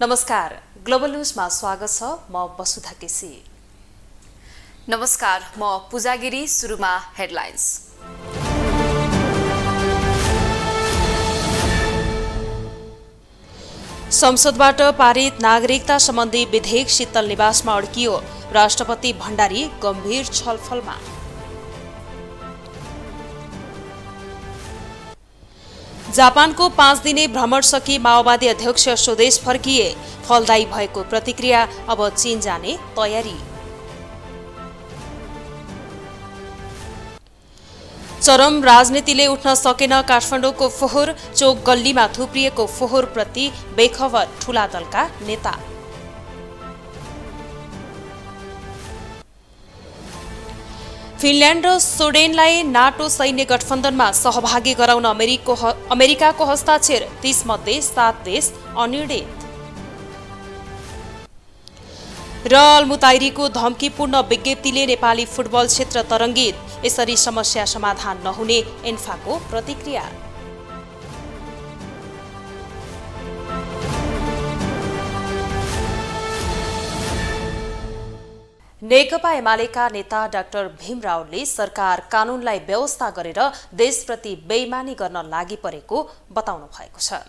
नमस्कार, ग्लोबल न्यूजमा स्वागत छ। म वसुधा केसी। नमस्कार, म पूजा गिरी। सुरुमा हेडलाइन्स। संसदबाट पारित नागरिकता सम्बन्धी विधेयक शीतल निवासमा अड्कियो। राष्ट्रपति भण्डारी गम्भीर छलफलमा। जापानको 5 दिने भ्रमण सकी माओवादी अध्यक्ष स्वदेश फर्किए। फलदायी भएको प्रतिक्रिया, अब चीन जाने तयारी। चरम राजनीतिले उठ्न सकेन काठमाडौँको फोहोर। चोक गल्लीमा थुप्रिएको फोहोरप्रति बेखबर ठूला दलका नेता। फिनल्यान्ड र स्विडेनलाई नाटो सैन्य गठबन्धनमा सहभागी गराउन अमेरिकाको हस्ताक्षर। 30 मध्ये 7 देश अनिर्णित। र अलमुताइरीको धम्कीपूर्ण विज्ञप्तिले नेपाली फुटबल क्षेत्र तरङ्गित। यसरी समस्या समाधान नहुने एन्फाको प्रतिक्रिया। नेकपा एमालेका नेता डाक्टर भीम रावलले सरकार कानूनलाई व्यवस्था गरेर देशप्रति बेइमानी गर्न लागि परेको बताउनु भएको छ।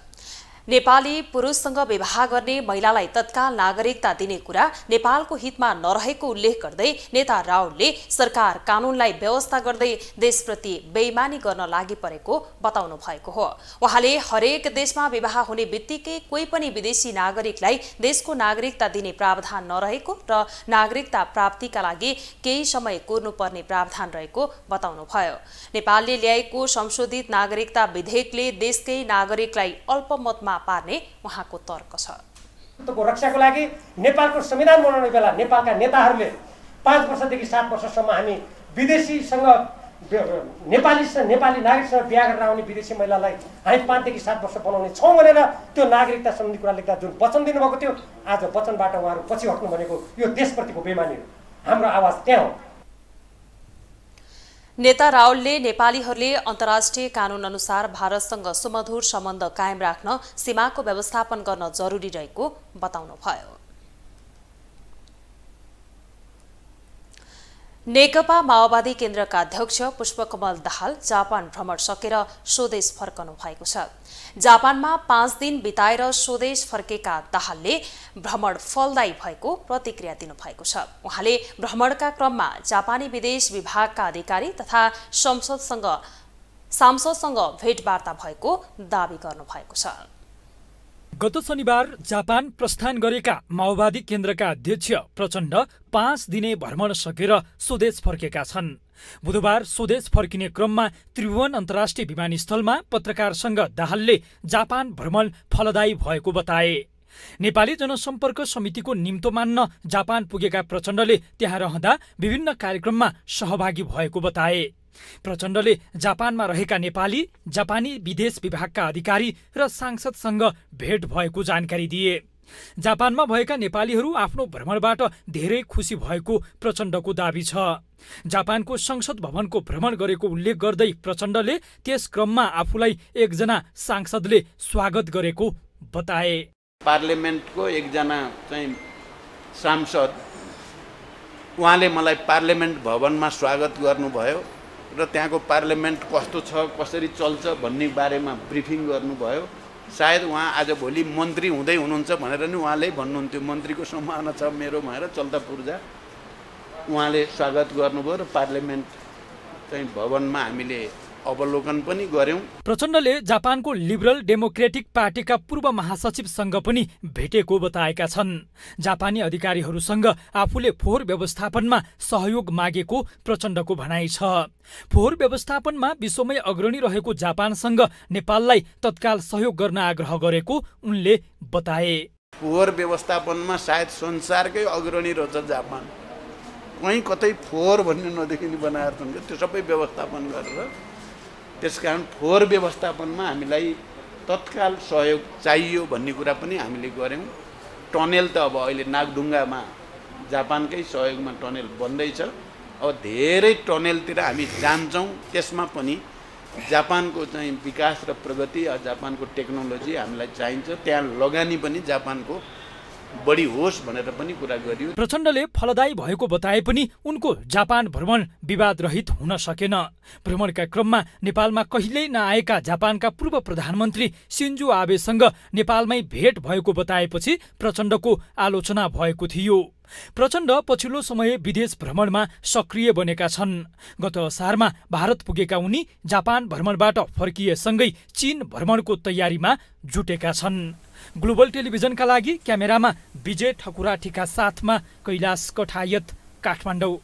नेपाली पुरुषसँग विवाह गर्ने महिलालाई तत्काल नागरिकता दिने कुरा नेपालको हितमा नरहेको उल्लेख गर्दै नेता रावलले सरकार कानूनलाई व्यवस्था गर्दै देशप्रति बेइमानी गर्न लागि परेको बताउनु भएको हो। उहाँले हरेक देशमा विवाह हुने बित्तिकै कोही पनि विदेशी नागरिकलाई देशको नागरिकता दिने प्रावधान नरहेको र नागरिकता प्राप्तिका लागि केही समय कुर्नुपर्ने प्रावधान रहेको बताउनुभयो। नेपालले ल्याएको संशोधित नागरिकता विधेयकले देशकै नागरिकलाई अल्पमतमा पार्ने उहाँको तर्क छ। रक्षाको लागि नेपालको संविधान बनाउने बेला नेपालका नेताहरूले 5 वर्षदेखि 7 वर्षसम्म हामी विदेशीसँग नेपाली नागरिकसँग बिहा गरेर आउने विदेशी महिलालाई हामी 5 देखि 7 वर्ष बनाउने छौँ भनेर त्यो नागरिकता सम्बन्धी कुरा लेख्दा जुन वचन दिनुभएको थियो, आज वचनबाट उहाँहरू पछि हट्नु भनेको यो देशप्रतिको बेइमानी हो। हाम्रो आवाज त्यहाँ हो। नेता रावलले नेपालीहरूले अन्तर्राष्ट्रिय कानून अनुसार भारतसँग सुमधुर सम्बन्ध कायम राख्न सीमाको व्यवस्थापन गर्न जरुरी रहेको बताउनुभयो। नेकपा माओवादी केन्द्रका अध्यक्ष पुष्पकमल दाहाल जापान भ्रमण सकेर स्वदेश फर्कनु भएको छ। जापानमा 5 दिन बिताएर स्वदेश फर्केका दाहालले भ्रमण फलदायी भएको प्रतिक्रिया दिनुभएको छ। उहाँले भ्रमणका क्रममा जापानी विदेश विभागका अधिकारी तथा सांसदसँग भेटवार्ता भएको दावी गर्नुभएको छ। गत शनिबार जापान प्रस्थान गरेका माओवादी केन्द्रका अध्यक्ष प्रचण्ड 5 दिने भ्रमण सकेर स्वदेश फर्केका छन्। बुधबार स्वदेश फर्किने क्रममा त्रिभुवन अन्तर्राष्ट्रिय विमानस्थलमा पत्रकारसँग दाहालले जापान भ्रमण फलदायी भएको बताए। नेपाली जनसम्पर्क समितिको निम्तो मान्न जापान पुगेका प्रचण्डले त्यहाँ रहँदा विभिन्न कार्यक्रममा सहभागी भएको बताए। प्रचण्डले जापानमा रहेका नेपाली, जापानी विदेश विभागका अधिकारी र सांसदसँग भेट भएको जानकारी दिए। जापानमा भएका नेपालीहरू आफ्नो भ्रमणबाट धेरै खुसी भएको प्रचण्डको दावी छ। जापानको संसद भवनको भ्रमण गरेको उल्लेख गर्दै प्रचण्डले त्यस क्रममा आफूलाई एकजना सांसदले स्वागत गरेको बताए। पार्लियामेन्टको एकजना चाहिँ सांसद उहाँले मलाई पार्लियामेन्ट भवनमा स्वागत गर्नुभयो र त्यहाँको पार्लियामेन्ट कस्तो छ, कसरी चल्छ भन्ने बारेमा ब्रिफिङ गर्नुभयो। सायद उहाँ आज भोलि मन्त्री हुँदै हुनुहुन्छ भनेर नि उहाँले भन्नुहुन्थ्यो, मन्त्रीको सम्भावना छ मेरो भनेर चल्दा पूर्जा उहाँले स्वागत गर्नुभयो र पार्लियामेन्ट चाहिँ भवनमा हामीले अवलोकन पनि गर्यौं। प्रचण्डले जापानको लिबरल डेमोक्रेटिक पार्टीका पूर्व महासचिवसँग पनि भेटेको बताएका छन्। जापानी अधिकारीहरूसँग आफूले फोहोर व्यवस्थापनमा सहयोग मागेको प्रचण्डको भनाइ छ। फोहोर व्यवस्थापनमा विश्वमै अग्रणी रहेको जापानसँग नेपाललाई तत्काल सहयोग गर्न आग्रह गरेको उनले बताए। फोहोर व्यवस्थापनमा सायद संसारकै अग्रणी रहेछ जापान। कहीँ कतै फोहोर भन्ने नदेखिने बनाएर त्यो सबै व्यवस्थापन गरेर। त्यसकारण फोहोर व्यवस्थापनमा हामीलाई तत्काल सहयोग चाहियो भन्ने कुरा पनि हामीले गर्यौं। टनेल त अब अहिले नागढुङ्गामा जापानकै सहयोगमा टनेल बन्दैछ। अब धेरै टनेलतिर हामी जान्छौँ, त्यसमा पनि जापानको चाहिँ विकास र प्रगति, जापानको टेक्नोलोजी हामीलाई चाहिन्छ, त्यहाँ लगानी पनि जापानको बढी होस् भनेर पनि कुरा गरियो। प्रचण्डले फलदायी भएको बताए पनि उनको जापान भ्रमण विवाद रहित हुन सकेन। भ्रमणका क्रममा नेपालमा कहिल्यै नआएका जापानका पूर्व प्रधानमन्त्री सिन्जो आबेसँग नेपालमै भेट भएको बताएपछि प्रचण्डको आलोचना भएको थियो। प्रचण्ड पछिल्लो समय विदेश भ्रमणमा सक्रिय बनेका छन्। गत असारमा भारत पुगेका उनी जापान भ्रमणबाट फर्किएसँगै चीन भ्रमणको तयारीमा जुटेका छन्। ग्लोबल टेलिभिजनका लागि क्यामेरामा विजय ठकुराठीका साथमा कैलाश कठायत, काठमाडौँ।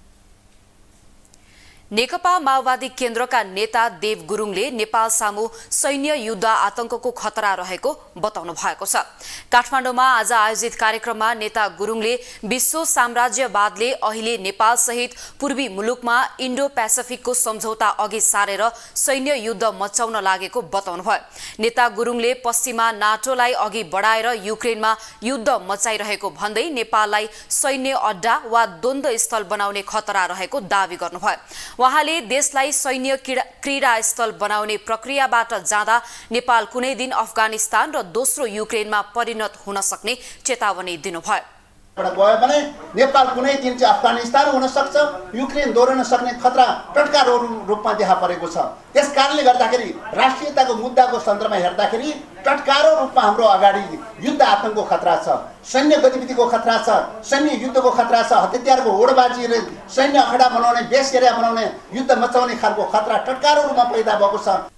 नेकपा माओवादी केन्द्रका नेता देव गुरुङले नेपाल सामु सैन्य युद्ध आतंकको खतरा रहेको बताउनु भएको छ। काठमाडौँमा आज आयोजित कार्यक्रममा नेता गुरुङले विश्व साम्राज्यवादले अहिले नेपाल सहित पूर्वी मुलुकमा इन्डो पेसिफिकको सम्झौता अघि सारेर सैन्य युद्ध मचाउन लागेको बताउनुभयो। नेता गुरुङले पश्चिमा नाटोलाई अघि बढाएर युक्रेनमा युद्ध मचाइरहेको भन्दै नेपाललाई सैन्य अड्डा वा द्वन्द्व स्थल बनाउने खतरा रहेको दावी गर्नुभयो। उहाँले देशलाई सैन्य क्रीडा स्थल बनाउने प्रक्रियाबाट जाँदा नेपाल कुनै दिन अफगानिस्तान र दोस्रो युक्रेनमा परिणत हुन सक्ने चेतावनी दिनुभयो। गयो भने नेपाल कुनै दिन चाहिँ अफगानिस्तान हुन सक्छ, युक्रेन दोहोरिन सक्ने खतरा टटका रूपमा देखा परेको छ। त्यस कारणले गर्दाखेरि राष्ट्रियताको मुद्दाको सन्दर्भमा हेर्दाखेरि टटकारो रूपमा हाम्रो अगाडि युद्ध आतंकको खतरा छ, सैन्य गतिविधिको खतरा छ, सैन्य युद्धको खतरा छ, हतियारको होडबाजी, सैन्य अखडा बनाउने, बेस एरिया बनाउने, युद्ध मचाउने खालको खतरा टटकारो रूपमा पैदा भएको छ।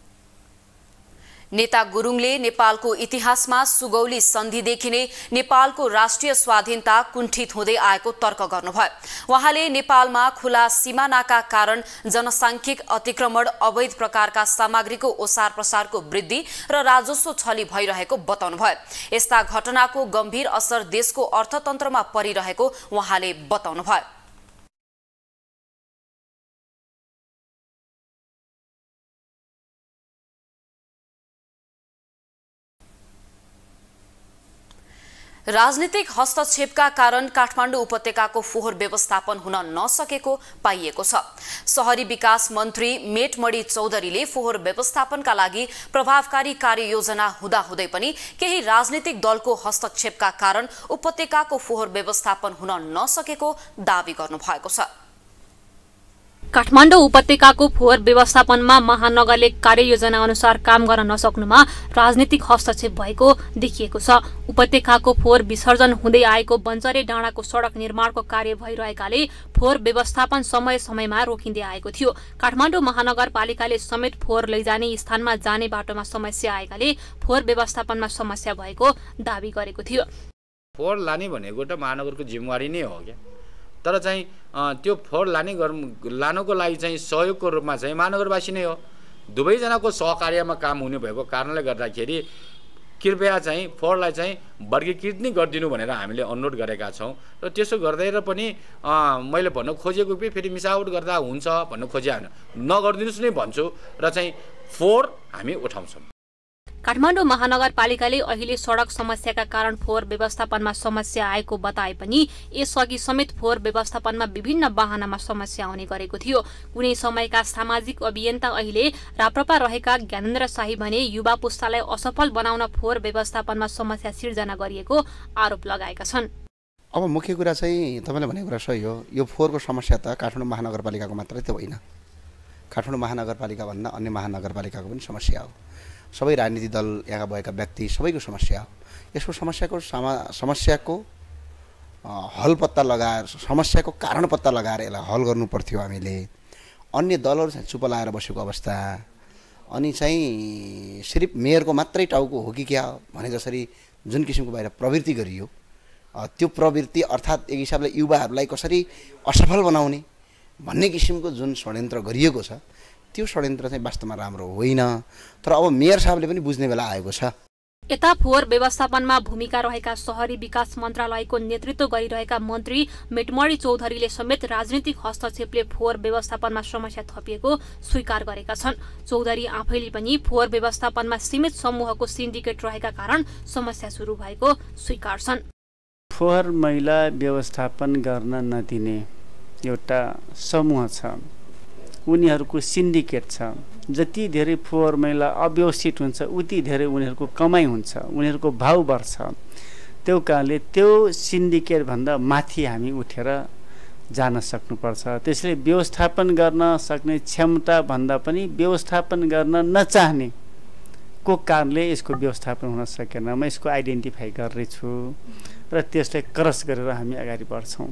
नेता गुरुङले नेपालको इतिहासमा सुगौली सन्धिदेखि नै नेपालको राष्ट्रिय स्वाधीनता कुण्ठित हुँदै आएको तर्क गर्नुभयो। उहाँले नेपालमा खुला सीमानाका कारण जनसाङ्ख्यिक अतिक्रमण, अवैध प्रकारका सामग्रीको ओसार प्रसारको वृद्धि र राजस्व छली भइरहेको बताउनुभयो। यस्ता घटनाको गम्भीर असर देशको अर्थतन्त्रमा परिरहेको उहाँले बताउनुभयो। राजनीतिक हस्तक्षेपका कारण काठमाडौँ उपत्यकाको फोहोर व्यवस्थापन हुन नसकेको पाइएको छ। शहरी विकास मन्त्री मेटमणि चौधरीले फोहोर व्यवस्थापनका लागि प्रभावकारी कार्ययोजना हुँदाहुँदै पनि केही राजनीतिक दलको हस्तक्षेपका कारण उपत्यकाको फोहोर व्यवस्थापन हुन नसकेको दावी गर्नुभएको छ। काठमाडौँ उपत्यकाको फोहोर व्यवस्थापनमा महानगरले कार्ययोजना अनुसार काम गर्न नसक्नुमा राजनीतिक हस्तक्षेप भएको देखिएको छ। उपत्यकाको फोहोर विसर्जन हुँदै आएको बन्चरे डाँडाको सडक निर्माणको कार्य भइरहेकाले फोहोर व्यवस्थापन समय समयमा रोकिँदै आएको थियो। काठमाडौँ महानगरपालिकाले समेत फोहोर लैजाने स्थानमा जाने बाटोमा समस्या आएकाले फोहोर व्यवस्थापनमा समस्या भएको दावी गरेको थियो। फोहोर लाने भनेको त महानगरको जिम्मेवारी नै हो क्या, तर चाहिँ त्यो फोहोर लानुको लागि चाहिँ सहयोगको रूपमा चाहिँ महानगरवासी नै हो। दुवैजनाको सहकार्यमा काम हुने भएको कारणले गर्दाखेरि कृपया चाहिँ फोहोरलाई चाहिँ वर्गीकृत नै गरिदिनु भनेर हामीले अनुरोध गरेका छौँ। र त्यसो गर्दै पनि मैले भन्न खोजेको कि फेरि मिसावट गर्दा हुन्छ भन्न खोजे होइन, नगरिदिनुहोस् नै भन्छु र चाहिँ फोहोर हामी उठाउँछौँ। काठमाडौँ महानगरपालिकाले अहिले सडक समस्याका कारण फोहोर व्यवस्थापनमा समस्या आएको बताए पनि यसअघि समेत फोहोर व्यवस्थापनमा विभिन्न वाहनामा समस्या आउने गरेको थियो। कुनै समयका सामाजिक अभियन्ता अहिले राप्रपा रहेका ज्ञानेन्द्र शाही भने युवा पुस्तालाई असफल बनाउन फोहोर व्यवस्थापनमा समस्या सिर्जना गरिएको आरोप लगाएका छन्। अब मुख्य कुरा चाहिँ तपाईँले भनेको कुरा सही हो। यो फोहोरको समस्या त काठमाडौँ महानगरपालिकाको मात्रै त होइन, काठमाडौँ महानगरपालिका भन्दा अन्य महानगरपालिकाको पनि समस्या हो। सबै राजनीतिक दल, यहाँका भएका व्यक्ति सबैको समस्या हो। यसको समस्याको हल पत्ता लगाएर, समस्याको कारण पत्ता लगाएर यसलाई हल गर्नु पर्थ्यो हामीले। अन्य दलहरू चाहिँ चुप लाएर बसेको अवस्था, अनि चाहिँ सिर्फ मेयरको मात्रै टाउको हो कि क्या भने जसरी जुन किसिमको बाहिर प्रवृत्ति गरियो, त्यो प्रवृत्ति अर्थात् एक हिसाबले युवाहरूलाई कसरी असफल बनाउने भन्ने किसिमको जुन षड्यन्त्र गरिएको छ, त्यो षड्यन्त्र चाहिँ वास्तवमा राम्रो होइन। तर अब मेयर साहबले पनि बुझ्ने बेला आएको छ। यता फोहोर व्यवस्थापनमा भूमिका रहेका शहरी विकास मन्त्रालयको नेतृत्व गरिरहेका मन्त्री मेटमणि चौधरीले समेत राजनीतिक हस्तक्षेपले फोहोर व्यवस्थापनमा समस्या थपिएको स्वीकार गरेका छन्। चौधरी आफैले पनि फोहोर व्यवस्थापनमा सीमित समूहको सिन्डिकेट रहेका कारण समस्या सुरु भएको स्वीकार्छन्। फोहोर मैला व्यवस्थापन गर्न नदिने एउटा समूह छ, उनीहरूको सिन्डिकेट छ। जति धेरै फोहोर मैला अव्यवस्थित हुन्छ उति धेरै उनीहरूको कमाइ हुन्छ, उनीहरूको भाउ बढ्छ। त्यो कारणले त्यो सिन्डिकेटभन्दा माथि हामी उठेर जान सक्नुपर्छ। त्यसैले व्यवस्थापन गर्न सक्ने क्षमता भन्दा पनि व्यवस्थापन गर्न नचाहने को कारणले यसको व्यवस्थापन हुन सकेन। म यसको आइडेन्टिफाई गर्दैछु र त्यसलाई क्रस गरेर हामी अगाडि बढ्छौँ।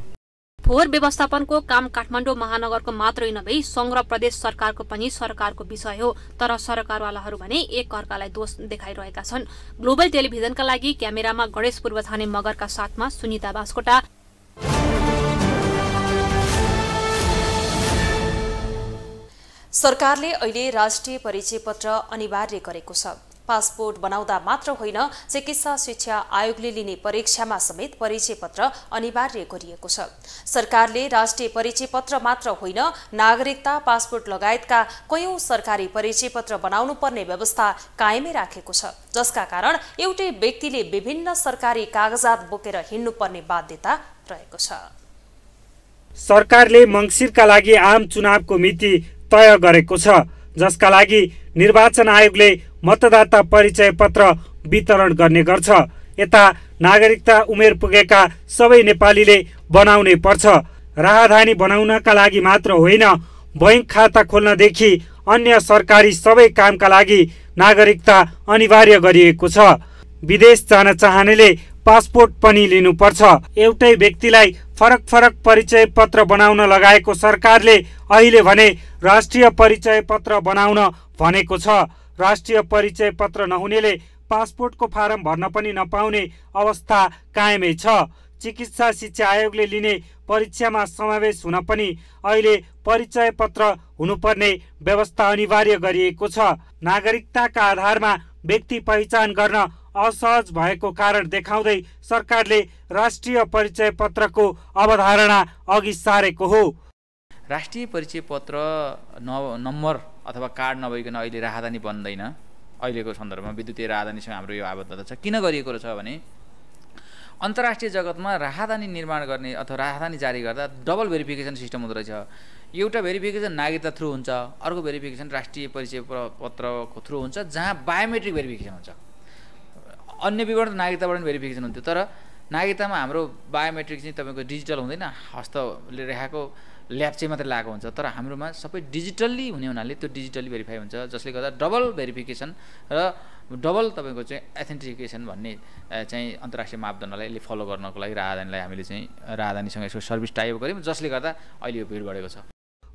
फोहोर व्यवस्थापनको काम काठमाडौँ महानगरको मात्रै नभई सङ्घ र प्रदेश सरकारको पनि सरकारको विषय हो। तर सरकारवालाहरू भने एक अर्कालाई दोष देखाइरहेका छन्। ग्लोबल टेलिभिजनका लागि क्यामेरामा गणेश पूर्वछाने मगरका साथमा सुनिता बास्कोटा। सरकारले अहिले राष्ट्रिय परिचय पत्र अनिवार्य गरेको छ। पासपोर्ट बनाउँदा मात्र होइन, चिकित्सा शिक्षा आयोगले लिने परीक्षामा समेत परिचय पत्र अनिवार्य गरिएको छ। सरकारले राष्ट्रिय परिचय पत्र मात्र होइन, नागरिकता, पासपोर्ट लगायतका कयौं सरकारी परिचय पत्र बनाउनु पर्ने व्यवस्था कायमै राखेको छ, जसका कारण एउटै व्यक्तिले विभिन्न सरकारी कागजात बोकेर हिँड्नुपर्ने बाध्यता रहेको छ। सरकारले मङ्सिरका लागि आम चुनावको मिति तय गरेको छ, जसका लागि निर्वाचन आयोगले मतदाता परिचय पत्र वितरण गर्ने गर्छ। यता नागरिकता उमेर पुगेका सबै नेपालीले बनाउनै पर्छ। राहदानी बनाउनका लागि मात्र होइन, बैंक खाता खोल्नदेखि अन्य सरकारी सबै कामका लागि नागरिकता अनिवार्य गरिएको छ। विदेश जान चाहनेले पासपोर्ट पनि लिनुपर्छ। एउटै व्यक्तिलाई फरक फरक परिचय पत्र बनाउन लगाएको सरकारले अहिले भने राष्ट्रिय परिचय पत्र बनाउन भनेको छ। राष्ट्रिय परिचय पत्र नहुनेले पासपोर्टको फारम भर्न पनि नपाउने अवस्था कायमै छ। चिकित्सा शिक्षा आयोगले लिने परीक्षामा समावेश हुन पनि अहिले परिचय पत्र हुनुपर्ने व्यवस्था अनिवार्य गरिएको छ। नागरिकताका आधारमा व्यक्ति पहिचान गर्न असहज भएको कारण देखाउँदै सरकारले राष्ट्रिय परिचय पत्रको अवधारणा अघि सारेको हो। राष्ट्रिय परिचय पत्र नम्बर अथवा कार्ड नभइकन अहिले राहदानी बन्दैन। अहिलेको सन्दर्भमा विद्युतीय राहदानीसँग हाम्रो यो आबद्धता छ। किन गरिएको छ भने अन्तर्राष्ट्रिय जगतमा राहदानी निर्माण गर्ने अथवा राहदानी जारी गर्दा डबल भेरिफिकेसन सिस्टम हुँदो रहेछ। एउटा भेरिफिकेसन नागरिकता थ्रु हुन्छ, अर्को भेरिफिकेसन राष्ट्रिय परिचय पत्रको थ्रु हुन्छ, जहाँ बायोमेट्रिक भेरिफिकेसन हुन्छ। अन्य विवरण नागरिकताबाट भेरिफिकेसन हुन्थ्यो, तर नागरिकतामा हाम्रो बायोमेट्रिक चाहिँ तपाईँको डिजिटल हुँदैन, हस्तले रेखाको ल्याप्चे मात्रै लागेको हुन्छ। तर हाम्रोमा सबै डिजिटल्ली हुने हुनाले त्यो डिजिटल्ली भेरिफाई हुन्छ, जसले गर्दा डबल भेरिफिकेसन र डबल तपाईँको चाहिँ एथेन्टिकेसन भन्ने चाहिँ अन्तर्राष्ट्रिय मापदण्डलाई यसले फलो गर्नको लागि राहदानीलाई हामीले चाहिँ राहदानीसँग यसको सर्भिस टाइप गऱ्यौँ, जसले गर्दा अहिले यो भिड बढेको छ।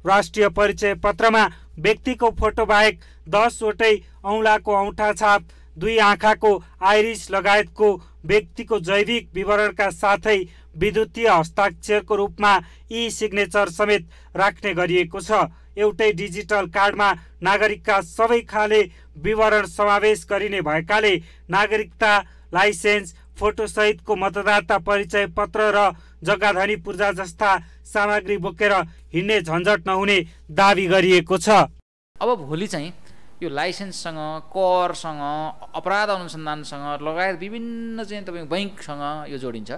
राष्ट्रिय परिचय पत्रमा व्यक्तिको फोटो बाहेक 10 वटै औँलाको औँठा छाप, 2 आँखाको आइरिस लगायतको व्यक्तिको जैविक विवरणका साथै विद्युतीय हस्ताक्षरको रूपमा ई सिग्नेचर समेत राख्ने गरिएको छ। एउटै डिजिटल कार्डमा नागरिकका सबै खाले विवरण समावेश गरिने भएकाले नागरिकता लाइसेन्स, फोटोसहितको मतदाता परिचय पत्र र जग्गाधनी पूर्जा जस्ता सामग्री बोकेर हिँड्ने झन्झट नहुने दावी गरिएको छ। अब भोलि चाहिँ यो लाइसेन्ससँग, करसँग, अपराध अनुसन्धानसँग लगायत विभिन्न चाहिँ तपाईँको बैंकसँग यो जोडिन्छ।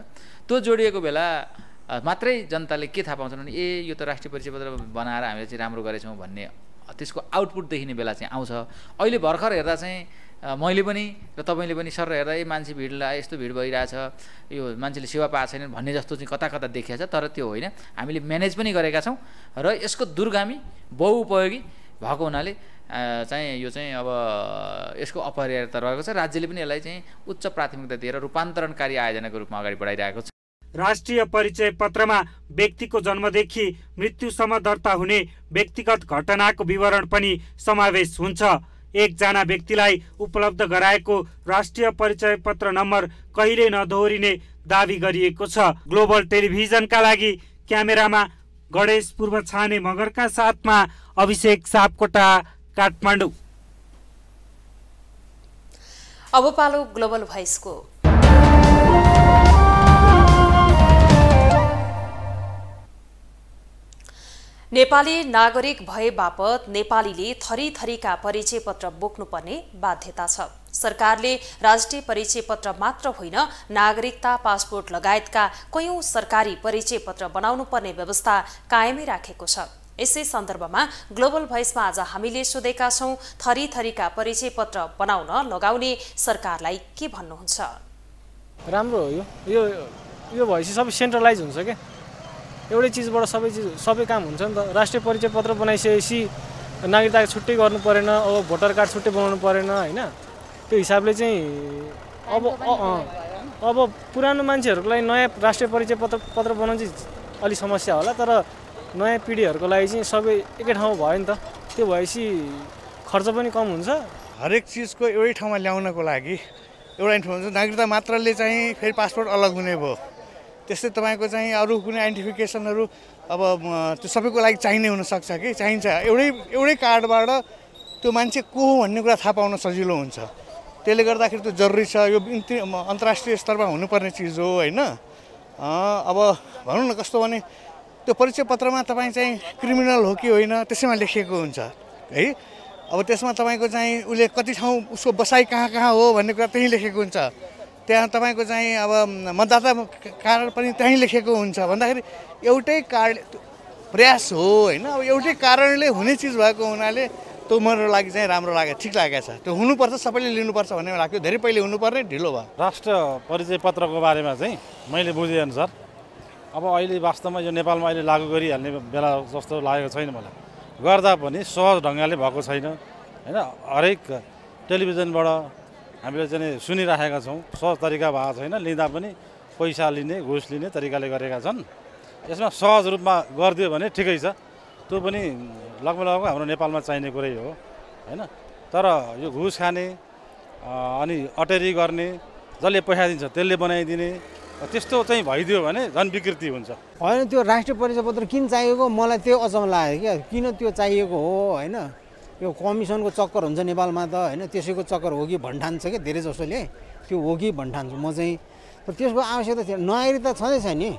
त्यो जोडिएको बेला मात्रै जनताले के थाहा पाउँछन् भने ए यो त राष्ट्रिय परिचय पत्र बनाएर हामीले चाहिँ राम्रो गरेछौँ भन्ने त्यसको आउटपुट देखिने बेला चाहिँ आउँछ। अहिले भर्खर हेर्दा चाहिँ मैले पनि र तपाईँले पनि सर हेर्दा ए मान्छे भिडलाई यस्तो भिड भइरहेछ, यो मान्छेले सेवा पाएको छैन भन्ने जस्तो चाहिँ कता कता देखिएको छ। तर त्यो होइन, हामीले म्यानेज पनि गरेका छौँ र यसको दूरगामी बहुउपयोगी भएको हुनाले चाहिँ यो चाहिँ अब यसको अपरिहार्यता रहेको छ। राज्यले पनि यसलाई चाहिँ उच्च प्राथमिकता दिएर रूपान्तरणकारी आयोजनाको रूपमा अगाडि बढाइरहेको छ। राष्ट्रिय परिचय पत्रमा व्यक्तिको जन्मदेखि मृत्युसम्म दर्ता हुने व्यक्तिगत घटनाको विवरण पनि समावेश हुन्छ। एकजना व्यक्तिलाई उपलब्ध गराएको राष्ट्रिय परिचय पत्र नम्बर कहिल्यै नदोहोरिने दावी गरिएको छ। ग्लोबल टेलिभिजनका लागि क्यामेरामा गणेश पूर्वछाने मगरका साथमा अभिषेक सापकोटा, काठमाडौँ। अब पालो ग्लोबल भोइसको। नेपाली नागरिक भए बापत नेपालीले थरीथरीका परिचय पत्र बोक्नुपर्ने बाध्यता छ। सरकारले राष्ट्रिय परिचय पत्र मात्र होइन, नागरिकता, पासपोर्ट लगायतका कयौं सरकारी परिचय पत्र बनाउनु पर्ने व्यवस्था कायमै राखेको छ। यसै सन्दर्भमा ग्लोबल भोइसमा आज हामीले सोधेका छौं थरीथरीका परिचय पत्र बनाउन लगाउने सरकारलाई के भन्नुहुन्छ? राम्रो हो यो भएपछि सबै सेन्ट्रलाइज हुन्छ के, एउटै चिजबाट सबै काम हुन्छ नि त। राष्ट्रिय परिचय पत्र बनाइसकेपछि नागरिकता छुट्टै गर्नु परेन, अब भोटर कार्ड छुट्टै बनाउनु परेन हैन। त्यो हिसाबले चाहिँ अब पुरानो मान्छेहरूको लागि नयाँ राष्ट्रिय परिचय पत्र बनाउनु चाहिँ अलि समस्या होला, तर नयाँ पिढीहरूको लागि चाहिँ सबै एकै ठाउँमा भयो नि त। त्यो भएपछि खर्च पनि कम हुन्छ। हरेक चिजको एउटै ठाउँमा ल्याउनको लागि एउटा इन्फर्मेसन नागरिकता मात्रले चाहिँ फेरि पासपोर्ट अलग हुने भयो। त्यस्तै तपाईँको चाहिँ अरू कुनै आइडेन्टिफिकेसनहरू अब त्यो सबैको लागि चाहिने हुनसक्छ कि चाहिन्छ। एउटै कार्डबाट त्यो मान्छे को हो भन्ने कुरा थाहा पाउन सजिलो हुन्छ। त्यसले गर्दाखेरि त्यो जरुरी छ। यो अन्तर्राष्ट्रिय स्तरमा हुनुपर्ने चिज हो होइन। अब भनौँ न कस्तो भने त्यो परिचय पत्रमा तपाईँ चाहिँ क्रिमिनल हो कि होइन त्यसैमा लेखिएको हुन्छ है। अब त्यसमा तपाईँको चाहिँ उसले कति ठाउँ उसको बसाइ कहाँ हो भन्ने कुरा त्यहीँ लेखेको हुन्छ। त्यहाँ तपाईँको चाहिँ अब मतदाता कार्ड पनि त्यहीँ लेखेको हुन्छ भन्दाखेरि एउटै कार्ड प्रयास हो होइन। अब एउटै कारणले हुने चिज भएको हुनाले त्यो मेरो लागि चाहिँ राम्रो लाग्यो, ठिक लागेको छ। त्यो हुनुपर्छ, सबैले लिनुपर्छ भन्ने लाग्यो। धेरै पहिले हुनुपर्ने ढिलो भयो। राष्ट्रिय परिचय पत्रको बारेमा चाहिँ मैले बुझेअनुसार अब अहिले वास्तवमा यो नेपालमा अहिले लागू गरिहाल्ने बेला जस्तो लागेको छैन मलाई। गर्दा पनि सहज ढङ्गले भएको छैन होइन। हरेक टेलिभिजनबाट हामीले चाहिँ सुनिराखेका छौँ, सहज तरिका भएको छैन। लिँदा पनि पैसा लिने, घुस लिने तरिकाले गरेका छन्। यसमा सहज रूपमा गरिदियो भने ठिकै छ। त्यो पनि लगभग हाम्रो नेपालमा चाहिने कुरै हो होइन। तर यो घुस खाने अनि अटेरी गर्ने, जसले पैसा दिन्छ त्यसले बनाइदिने त्यस्तो चाहिँ भइदियो भने झन् विकृति हुन्छ होइन। त्यो राष्ट्रिय परिचय पत्र किन चाहिएको मलाई त्यो अचम्म लाग्यो क्या। किन त्यो चाहिएको हो होइन। यो कमिसनको चक्कर हुन्छ नेपालमा त होइन। त्यसैको चक्कर हो कि भन्ठान्छ क्या धेरै जसोले, त्यो हो कि भन्ठान्छु म चाहिँ। त्यसको आवश्यकता थियो। नागरिकता छँदैछ नि,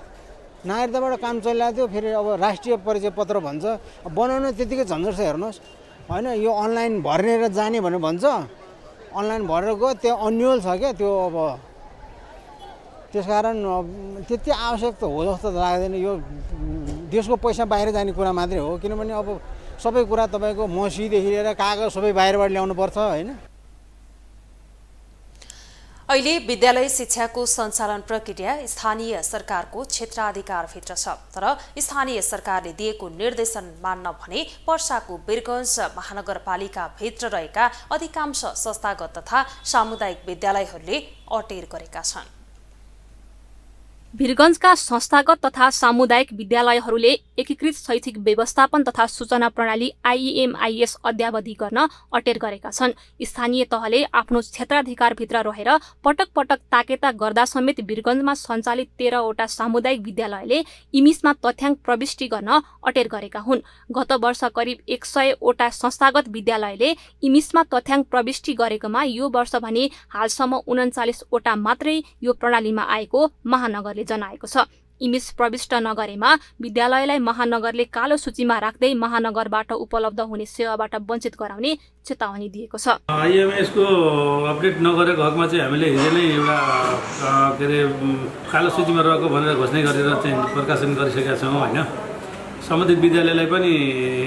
नागरिकताबाट काम चलिरहेको थियो। फेरि अब राष्ट्रिय परिचय पत्र भन्छ, बनाउन त्यतिकै झन्झट छ हेर्नुहोस् होइन। यो अनलाइन भरेर जाने भनेर भन्छ, अनलाइन भरेर गयो त्यो अन्यल छ क्या त्यो। अब त्यसकारण त्यति आवश्यक त हो जस्तो लाग्दैन। यो देशको पैसा बाहिर जाने कुरा मात्रै हो, किनभने अब सबै कुरा तपाईँको मसीदेखि लिएर कागज सबै बाहिरबाट ल्याउनु पर्छ होइन। अहिले विद्यालय शिक्षाको सञ्चालन प्रक्रिया स्थानीय सरकारको क्षेत्राधिकारभित्र छ। तर स्थानीय सरकारले दिएको निर्देशन मान्न भने पर्साको वीरगञ्ज महानगरपालिकाभित्र रहेका अधिकांश संस्थागत तथा सामुदायिक विद्यालयहरूले अटेर गरेका छन्। वीरगञ्जका संस्थागत तथा सामुदायिक विद्यालयहरूले एकीकृत शैक्षिक व्यवस्थापन तथा सूचना प्रणाली IEMIS अद्यावधि गर्न अटेर गरेका छन्। स्थानीय तहले आफ्नो क्षेत्राधिकारभित्र रहेर पटक पटक ताकेता गर्दा समेत वीरगञ्जमा सञ्चालित 13 वटा सामुदायिक विद्यालयले इमिसमा तथ्याङ्क प्रविष्टि गर्न अटेर गरेका हुन्। गत वर्ष करिब 100 वटा संस्थागत विद्यालयले इमिसमा तथ्याङ्क प्रविष्टि गरेकोमा यो वर्ष भने हालसम्म 39 वटा मात्रै यो प्रणालीमा आएको महानगरले जनाएको छ। इमिस प्रविष्ट नगरेमा विद्यालयलाई महानगरले कालो सूचीमा राख्दै महानगरबाट उपलब्ध हुने सेवाबाट वञ्चित गराउने चेतावनी दिएको छ। IEMIS को अपडेट नगरेको हकमा चाहिँ हामीले हिजो नै एउटा के अरे कालो सूचीमा रहेको भनेर घोषणा गरेर चाहिँ प्रकाशन गरिसकेका छौँ होइन। सम्बन्धित विद्यालयलाई पनि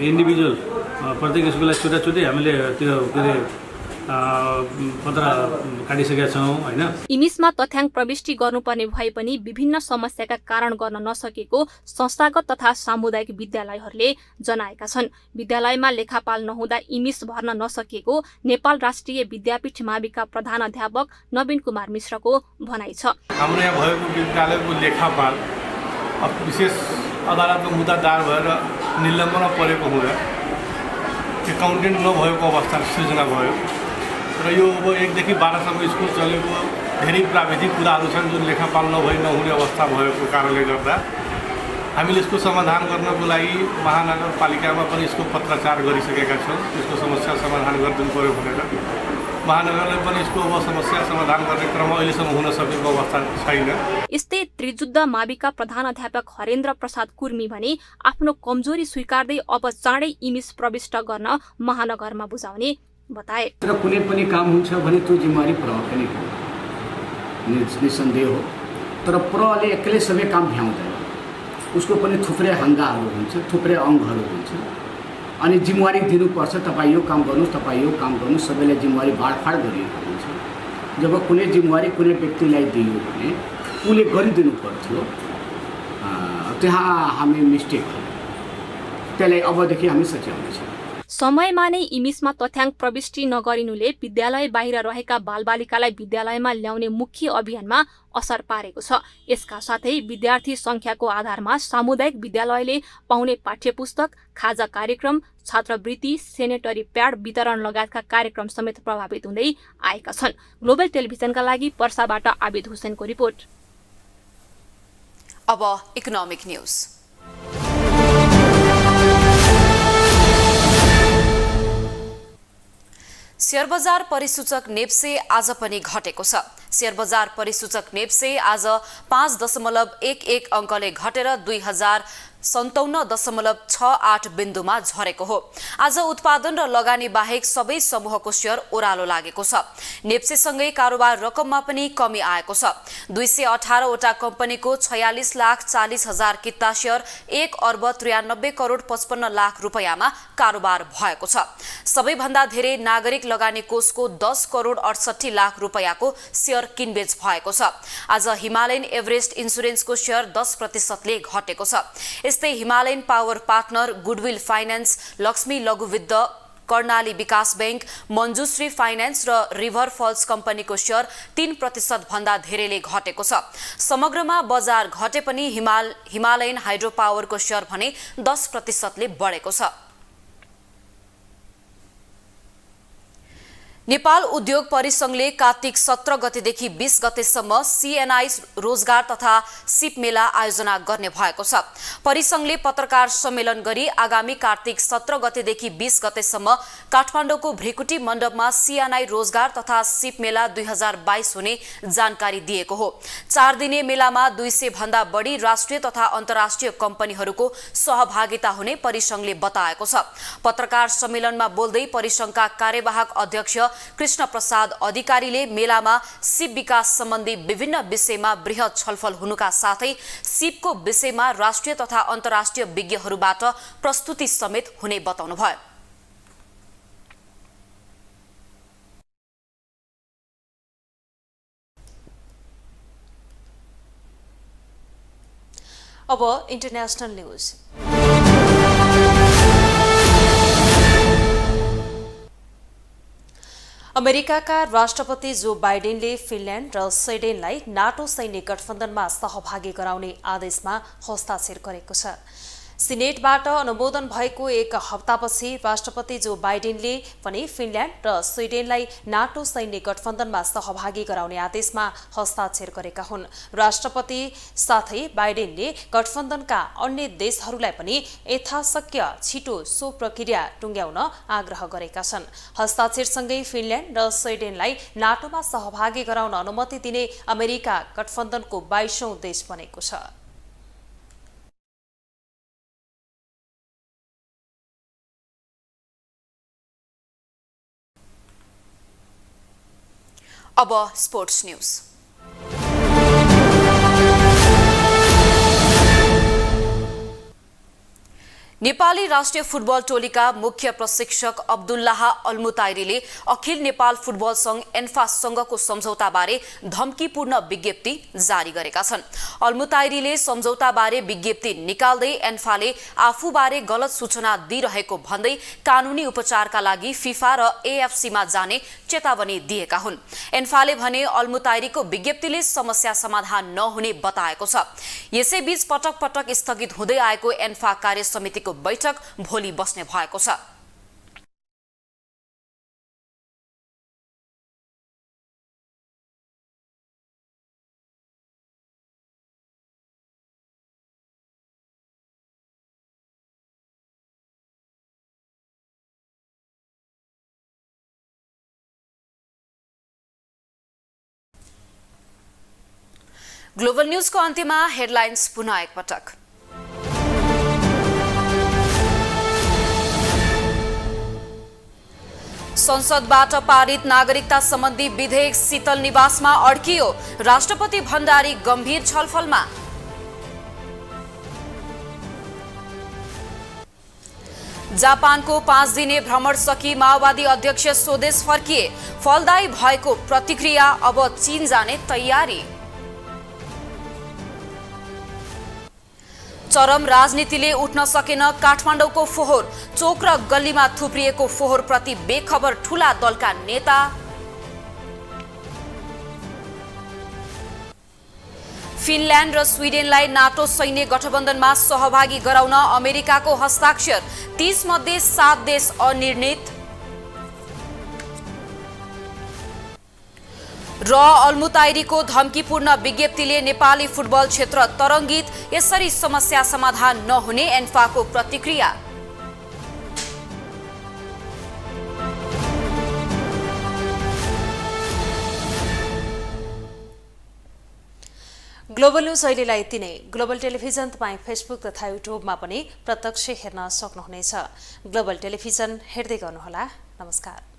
इन्डिभिजुअल प्रत्येक स्कुललाई छुट्टै छुट्टै हामीले त्यो के अरे पत्र काटिसकेका छौँ होइन। इमिसमा तथ्याङ्क प्रविष्टि गर्नुपर्ने भए पनि विभिन्न समस्याका कारण गर्न नसकेको संस्थागत तथा सामुदायिक विद्यालयहरूले जनाएका छन्। विद्यालयमा लेखापाल नहुँदा इमिस भर्न नसकेको नेपाल राष्ट्रिय विद्यापीठ माविका प्रधानाध्यापक नवीन कुमार मिश्रको भनाइ छ। हाम्रो यहाँ भएको विद्यालयको लेखापाल विशेष अदालतको मुद्दा दायर भएर निलम्बनमा परेको हुँदा एकाउन्टेन्ट नभएको अवस्था सृजना भयो र यो अब 1 देखि 12 सम्म स्कुल चलेको धेरै प्राविधिक कुराहरू छन् जुन लेखापाल नहुने अवस्था भएको कारणले गर्दा हामीले यसको समाधान गर्नको लागि महानगरपालिकामा पनि यसको पत्राचार गरिसकेका छौँ। यसको समस्या समाधान गरिदिनु पर्यो भनेर महानगरले पनि यसको अब समस्या समाधान गर्ने क्रम अहिलेसम्म हुन सकेको अवस्था छैन। यस्तै त्रिजुद्ध माविका प्रधानाध्यापक हरेन्द्र प्रसाद कुर्मी भने आफ्नो कमजोरी स्वीकार्दै अब चाँडै इमिस प्रविष्ट गर्न महानगरमा बुझाउने बताए। तर कुनै पनि काम हुन्छ भने त्यो जिम्मेवारी प्रहको नै हो, निसन्देह हो। तर प्रहले एक्लै सबै काम भ्याउँदैन। उसको पनि थुप्रै हङ्गाहरू हुन्छ, थुप्रै अङ्गहरू हुन्छ। अनि जिम्मेवारी दिनुपर्छ, तपाईँ यो काम गर्नुहोस्, तपाईँ यो काम गर्नुहोस्, सबैलाई जिम्मेवारी बाँडफाँड गरिएको हुन्छ। जब कुनै जिम्मेवारी कुनै व्यक्तिलाई दियो भने उसले गरिदिनु पर्थ्यो, त्यहाँ हामी मिस्टेक हो, त्यसलाई अबदेखि हामी सच्याउनेछौँ। समयमा नै इमिसमा तथ्याङ्क प्रविष्टि नगरिनुले विद्यालय बाहिर रहेका बालबालिकालाई विद्यालयमा ल्याउने मुख्य अभियानमा असर पारेको छ। यसका साथै विद्यार्थी संख्याको आधारमा सामुदायिक विद्यालयले पाउने पाठ्यपुस्तक, खाजा कार्यक्रम, छात्रवृत्ति, सेनेटरी प्याड वितरण लगायतका कार्यक्रम समेत प्रभावित हुँदै आएका छन्। ग्लोबल टेलिभिजनका लागि पर्साबाट आबिद हुसैनको रिपोर्ट। अब इकोनोमिक न्यूज। शेयर बजार परिसूचक नेप्से आज पनि घटेको छ। शेयर बजार परिसूचक नेप्से आज 5.11 अङ्कले घटेर 2057.68 बिन्दुमा झरेको हो। आज उत्पादन र लगानी बाहेक सबै समूहको शेयर ओह्रालो लागेको छ। नेप्सेसँगै कारोबार रकममा पनि कमी आएको छ। 218 वटा कम्पनीको 46,40,000 किता शेयर 1,93,55,00,000 रुपैयाँमा कारोबार भएको छ। सबैभन्दा धेरै नागरिक लगानी कोषको 10,68,00,000 रुपैयाँको शेयर किनबेच भएको छ। आज हिमालयन एभरेस्ट इन्सुरेन्सको शेयर 10% घटेको छ। यस्तै Himalayan power partner, goodwill finance, Lakshmi लघुवित्त, कर्णाली विकास बैंक, मञ्जुश्री फाइनान्स र रिभर फल्स कम्पनीको शेयर 3% भन्दा धेरैले घटेको छ। समग्रमा बजार घटे पनि हिमालयन हाइड्रो पावरको शेयर भने 10% बढेको छ। नेपाल उद्योग परिसंघले कार्तिक 17 गतेदेखि 20 गतेसम्म सीएनआई रोजगार तथा सिप मेला आयोजना गर्ने भएको छ। परिसंघले पत्रकार सम्मेलन गरी आगामी कार्तिक 17 गतेदेखि 20 गतेसम्म काठमाडौँको भ्रिकुटी मण्डपमा सीएनआई रोजगार तथा सिप मेला 2022 हुने जानकारी दिएको हो। 4 दिने मेलामा 200 भन्दा बढी राष्ट्रिय तथा अन्तर्राष्ट्रिय कम्पनीहरूको सहभागिता हुने परिसंघले बताएको छ। पत्रकार सम्मेलनमा बोल्दै परिसंघका कार्यवाहक अध्यक्ष कृष्ण प्रसाद अधिकारीले मेलामा सिप विकास सम्बन्धी विभिन्न विषयमा बृहत छलफल हुनुका साथै सिपको विषयमा राष्ट्रिय तथा अन्तर्राष्ट्रिय विज्ञहरूबाट प्रस्तुति समेत हुने बताउनुभयो। अब इन्टरनेशनल न्यूज। अमेरिकाका राष्ट्रपति जो बाइडेनले फिनल्यान्ड र स्विडेनलाई नाटो सैन्य गठबन्धनमा सहभागी गराउने आदेशमा हस्ताक्षर गरेको छ। सिनेटबाट अनुमोदन भएको एक हप्तापछि राष्ट्रपति जो बाइडेनले पनि फिनल्यान्ड र स्विडेनलाई नाटो सैन्य गठबन्धनमा सहभागी गराउने आदेशमा हस्ताक्षर गरेका हुन्। राष्ट्रपति साथै बाइडेनले गठबन्धनका अन्य देशहरूलाई पनि यथाशक्य छिटो सो प्रक्रिया टुङ्ग्याउन आग्रह गरेका छन्। हस्ताक्षरसँगै फिनल्यान्ड र स्विडेनलाई नाटोमा सहभागी गराउन अनुमति दिने अमेरिका गठबन्धनको 22औं देश बनेको छ। अब स्पोर्ट्स न्यूज। नेपाली राष्ट्रिय फुटबल टोलीका मुख्य प्रशिक्षक अब्दुल्लाह अल्मुताइरीले अखिल नेपाल फुटबल संघ एन्फासँगको सम्झौताबारे धम्कीपूर्ण विज्ञप्ति जारी गरेका छन्। अल्मुताइरीले सम्झौताबारे विज्ञप्ति निकाल्दै एन्फाले आफूबारे गलत सूचना दिइरहेको भन्दै कानुनी उपचारका लागि फिफा र एएफसीमा जाने चेतावनी दिएका हुन्। एन्फाले भने अल्मुताइरीको विज्ञप्तिले समस्या समाधान नहुने बताएको छ। यसैबीच पटक पटक स्थगित हुँदै आएको एन्फा कार्य समितिको बैठक भोलि बस्ने भएको छ। ग्लोबल न्यूजको अन्त्यमा हेडलाइन्स पुनः एकपटक। संसदबाट पारित नागरिकता सम्बन्धी विधेयक शीतल निवासमा अड्कियो। राष्ट्रपति भण्डारी गम्भीर छलफलमा। जापानको 5 दिने भ्रमण सकी माओवादी अध्यक्ष स्वदेश फर्किए। फलदायी भएको प्रतिक्रिया, अब चीन जाने तयारी। चरम राजनीतिले उठ्न सकेन काठमाडौँको फोहोर। चोक र गल्लीमा थुप्रिएको फोहोर प्रति बेखबर ठूला दलका नेता। फिनल्यान्ड र स्विडेनलाई नाटो सैन्य गठबन्धनमा सहभागी गराउन अमेरिकाको हस्ताक्षर। 30 मध्ये 7 देश अनिर्णित। र अल्मुताइरीको धम्कीपूर्ण विज्ञप्तिले नेपाली फुटबल क्षेत्र तरङ्गित। यसरी समस्या समाधान नहुने एन्फाको प्रतिक्रिया। ग्लोबल न्यूज अहिलेलाई यति नै। ग्लोबल टेलिभिजन तपाईँ फेसबुक तथा युट्युबमा पनि प्रत्यक्ष हेर्न सक्नुहुनेछ। ग्लोबल टेलिभिजन हेर्दै गर्नुहोला। नमस्कार।